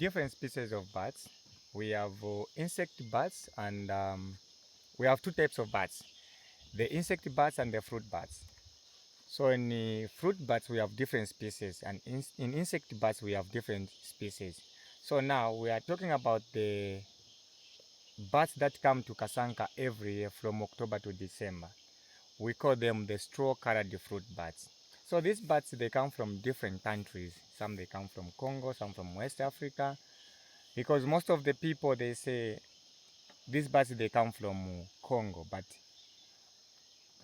different species of bats. We have insect bats, and we have two types of bats, the insect bats and the fruit bats. So in the fruit bats we have different species, and in insect bats we have different species. So now we are talking about the bats that come to Kasanka every year from October to December. We call them the straw-colored fruit bats. So these bats, they come from different countries. Some they come from Congo, some from West Africa, because most of the people, they say these bats, they come from Congo. But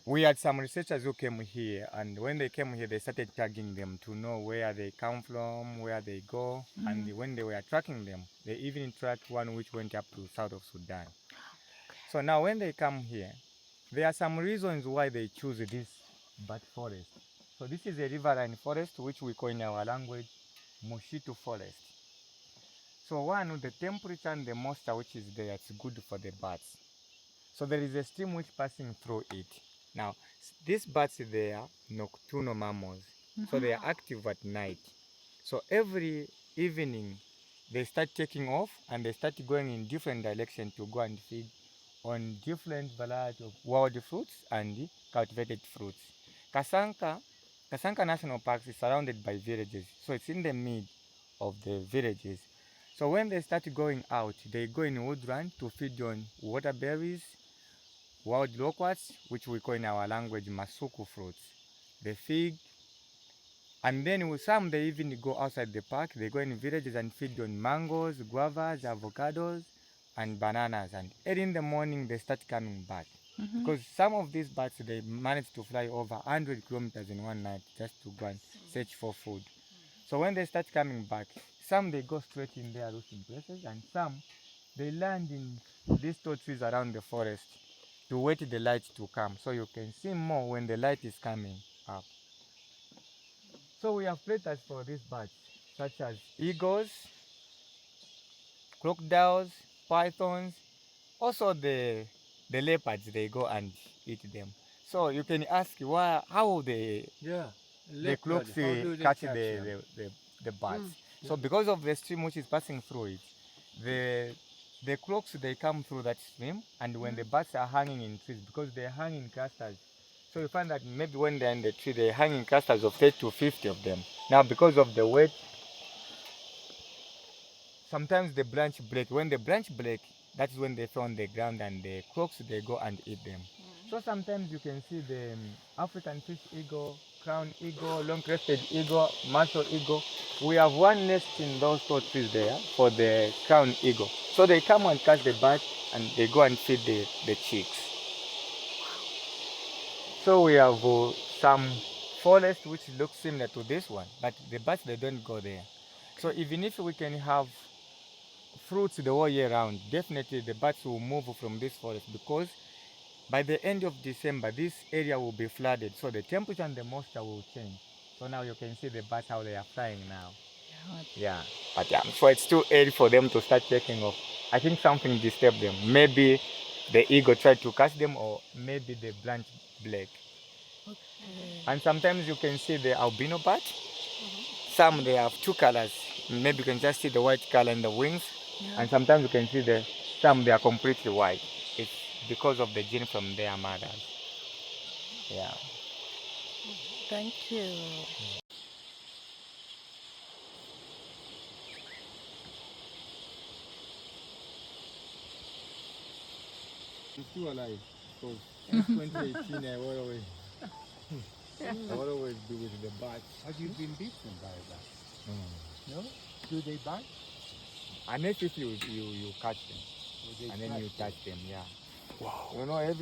we had some researchers who came here, and when they came here, they started tagging them to know where they come from, where they go. And when they were tracking them, they even tracked one which went up to south of Sudan. So now when they come here, there are some reasons why they choose this bat forest. So this is a riverine forest, which we call in our language Mushitu forest. So one, the temperature and the moisture which is there, it's good for the bats. So there is a stream which passing through it. Now, these bats, they are nocturnal mammals. So they are active at night. So every evening, they start taking off and they start going in different directions to go and feed on different varieties of wild fruits and cultivated fruits. Kasanka, Kasanka National Park is surrounded by villages. So it's in the mid of the villages. So when they start going out, they go in woodland to feed on waterberries, wild loquats, which we call in our language masuku fruits, the fig, and then with some they even go outside the park. They go in villages and feed on mangoes, guavas, avocados, and bananas. And early in the morning they start coming back. Because some of these bats, they manage to fly over 100 kilometers in one night just to go and search for food. So when they start coming back, some they go straight in their roosting places, and some they land in these tall trees around the forest to wait the light to come, so you can see more when the light is coming up. So we have predators for these birds, such as eagles, crocodiles, pythons, also the leopards, they go and eat them. So you can ask why, how the crocs catch the birds. So because of the stream which is passing through it, the crocs, they come through that stream, and when the birds are hanging in trees, because they hang in clusters, so you find that maybe when they're in the tree, they hang in clusters of 30 to 50 of them. Now because of the weight, sometimes the branch break. When the branch break, that's when they fall on the ground, and the crocs, they go and eat them. So sometimes you can see the African fish eagle, crown eagle, long-crested eagle, mussel eagle. We have one nest in those tall trees there for the crown eagle. So they come and catch the bird and they go and feed the chicks. So we have some forest which looks similar to this one, but the birds, they don't go there. So even if we can have fruits the whole year round, definitely the birds will move from this forest, because by the end of December, this area will be flooded, so the temperature and the moisture will change. So now you can see the birds how they are flying now. Yeah, but so it's too early for them to start taking off. I think something disturbed them. Maybe the eagle tried to catch them, or maybe the branch black. And sometimes you can see the albino bat. Some, they have two colors. Maybe you can just see the white color in the wings. And sometimes you can see some, they are completely white. It's because of the gene from their mothers. Yeah. Thank you. I'm still alive, because in 2018 I will always be with the bats. Have you been beaten by that? Mm. No? Do they bite? Unless if you catch them, Or they and then you bite touch them, yeah. Wow. You know, every